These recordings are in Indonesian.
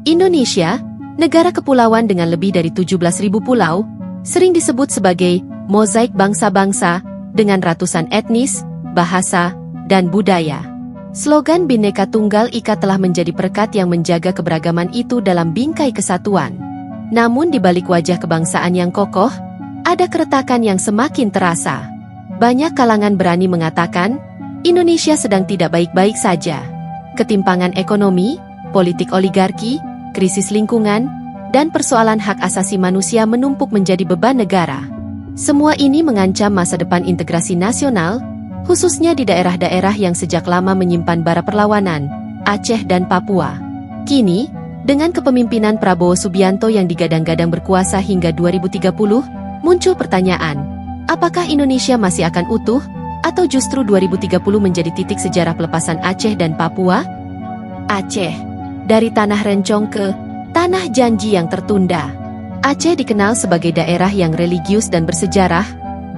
Indonesia, negara kepulauan dengan lebih dari 17.000 pulau, sering disebut sebagai mozaik bangsa-bangsa dengan ratusan etnis, bahasa, dan budaya. Slogan Bhinneka Tunggal Ika telah menjadi perekat yang menjaga keberagaman itu dalam bingkai kesatuan. Namun di balik wajah kebangsaan yang kokoh, ada keretakan yang semakin terasa. Banyak kalangan berani mengatakan, Indonesia sedang tidak baik-baik saja. Ketimpangan ekonomi, politik oligarki, krisis lingkungan, dan persoalan hak asasi manusia menumpuk menjadi beban negara. Semua ini mengancam masa depan integrasi nasional, khususnya di daerah-daerah yang sejak lama menyimpan bara perlawanan, Aceh dan Papua. Kini, dengan kepemimpinan Prabowo Subianto yang digadang-gadang berkuasa hingga 2030, muncul pertanyaan, apakah Indonesia masih akan utuh, atau justru 2030 menjadi titik sejarah pelepasan Aceh dan Papua? Aceh, dari tanah rencong ke tanah janji yang tertunda. Aceh dikenal sebagai daerah yang religius dan bersejarah,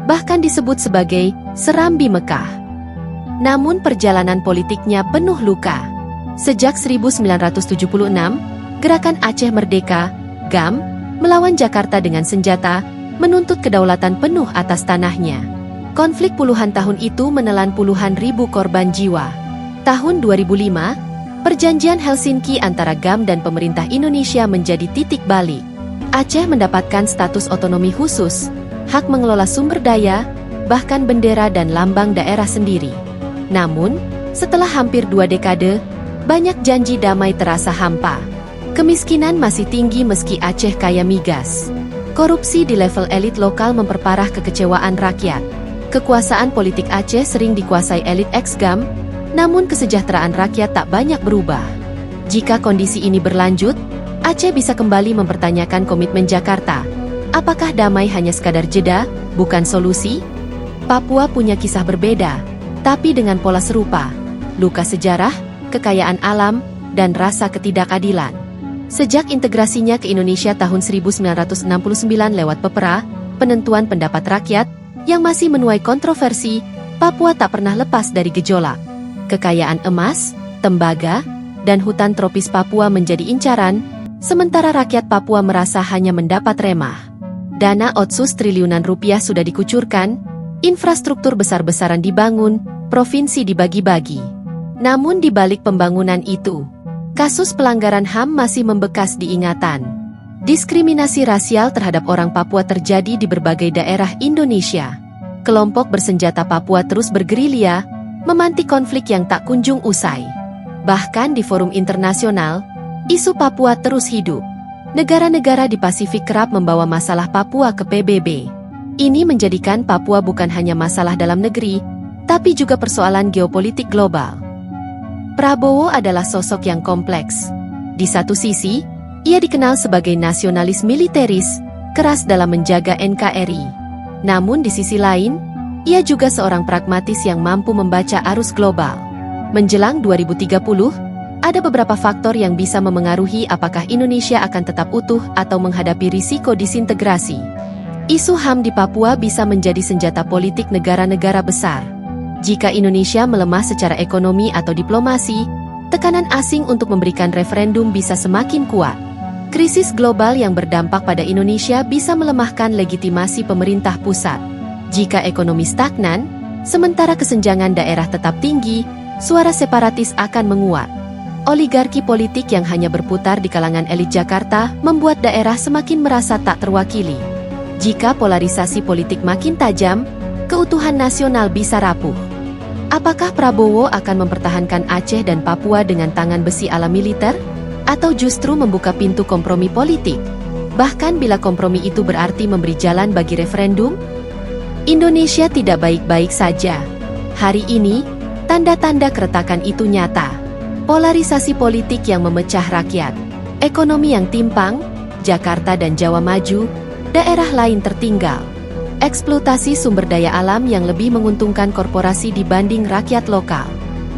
bahkan disebut sebagai Serambi Mekah. Namun perjalanan politiknya penuh luka. Sejak 1976, Gerakan Aceh Merdeka, GAM, melawan Jakarta dengan senjata, menuntut kedaulatan penuh atas tanahnya. Konflik puluhan tahun itu menelan puluhan ribu korban jiwa. Tahun 2005, Perjanjian Helsinki antara GAM dan pemerintah Indonesia menjadi titik balik. Aceh mendapatkan status otonomi khusus, hak mengelola sumber daya, bahkan bendera dan lambang daerah sendiri. Namun, setelah hampir 2 dekade, banyak janji damai terasa hampa. Kemiskinan masih tinggi meski Aceh kaya migas. Korupsi di level elit lokal memperparah kekecewaan rakyat. Kekuasaan politik Aceh sering dikuasai elit ex-GAM, namun kesejahteraan rakyat tak banyak berubah. Jika kondisi ini berlanjut, Aceh bisa kembali mempertanyakan komitmen Jakarta. Apakah damai hanya sekadar jeda, bukan solusi? Papua punya kisah berbeda, tapi dengan pola serupa. Luka sejarah, kekayaan alam, dan rasa ketidakadilan. Sejak integrasinya ke Indonesia tahun 1969 lewat PEPRA, penentuan pendapat rakyat, yang masih menuai kontroversi, Papua tak pernah lepas dari gejolak. Kekayaan emas, tembaga, dan hutan tropis Papua menjadi incaran, sementara rakyat Papua merasa hanya mendapat remah. Dana otsus triliunan rupiah sudah dikucurkan, infrastruktur besar-besaran dibangun, provinsi dibagi-bagi. Namun di balik pembangunan itu, kasus pelanggaran HAM masih membekas di ingatan. Diskriminasi rasial terhadap orang Papua terjadi di berbagai daerah Indonesia. Kelompok bersenjata Papua terus bergerilya, memantik konflik yang tak kunjung usai. Bahkan di forum internasional, isu Papua terus hidup. Negara-negara di Pasifik kerap membawa masalah Papua ke PBB. Ini menjadikan Papua bukan hanya masalah dalam negeri, tapi juga persoalan geopolitik global. Prabowo adalah sosok yang kompleks. Di satu sisi, ia dikenal sebagai nasionalis militeris, keras dalam menjaga NKRI. Namun di sisi lain, ia juga seorang pragmatis yang mampu membaca arus global. Menjelang 2030, ada beberapa faktor yang bisa memengaruhi apakah Indonesia akan tetap utuh atau menghadapi risiko disintegrasi. Isu HAM di Papua bisa menjadi senjata politik negara-negara besar. Jika Indonesia melemah secara ekonomi atau diplomasi, tekanan asing untuk memberikan referendum bisa semakin kuat. Krisis global yang berdampak pada Indonesia bisa melemahkan legitimasi pemerintah pusat. Jika ekonomi stagnan, sementara kesenjangan daerah tetap tinggi, suara separatis akan menguat. Oligarki politik yang hanya berputar di kalangan elit Jakarta membuat daerah semakin merasa tak terwakili. Jika polarisasi politik makin tajam, keutuhan nasional bisa rapuh. Apakah Prabowo akan mempertahankan Aceh dan Papua dengan tangan besi ala militer? Atau justru membuka pintu kompromi politik? Bahkan bila kompromi itu berarti memberi jalan bagi referendum? Indonesia tidak baik-baik saja. Hari ini, tanda-tanda keretakan itu nyata. Polarisasi politik yang memecah rakyat, ekonomi yang timpang, Jakarta dan Jawa maju, daerah lain tertinggal. Eksploitasi sumber daya alam yang lebih menguntungkan korporasi dibanding rakyat lokal.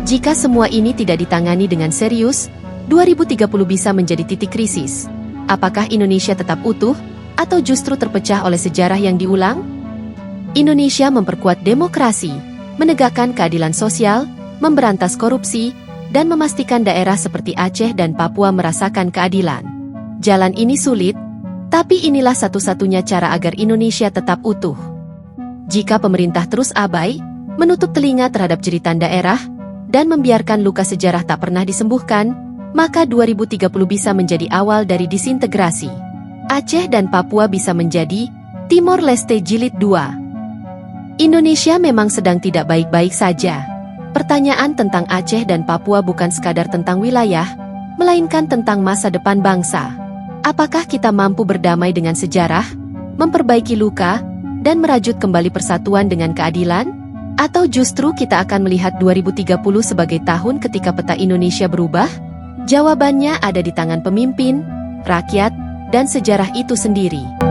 Jika semua ini tidak ditangani dengan serius, 2030 bisa menjadi titik krisis. Apakah Indonesia tetap utuh, atau justru terpecah oleh sejarah yang diulang? Indonesia memperkuat demokrasi, menegakkan keadilan sosial, memberantas korupsi, dan memastikan daerah seperti Aceh dan Papua merasakan keadilan. Jalan ini sulit, tapi inilah satu-satunya cara agar Indonesia tetap utuh. Jika pemerintah terus abai, menutup telinga terhadap jeritan daerah, dan membiarkan luka sejarah tak pernah disembuhkan, maka 2030 bisa menjadi awal dari disintegrasi. Aceh dan Papua bisa menjadi Timor Leste Jilid 2. Indonesia memang sedang tidak baik-baik saja. Pertanyaan tentang Aceh dan Papua bukan sekadar tentang wilayah, melainkan tentang masa depan bangsa. Apakah kita mampu berdamai dengan sejarah, memperbaiki luka, dan merajut kembali persatuan dengan keadilan? Atau justru kita akan melihat 2030 sebagai tahun ketika peta Indonesia berubah? Jawabannya ada di tangan pemimpin, rakyat, dan sejarah itu sendiri.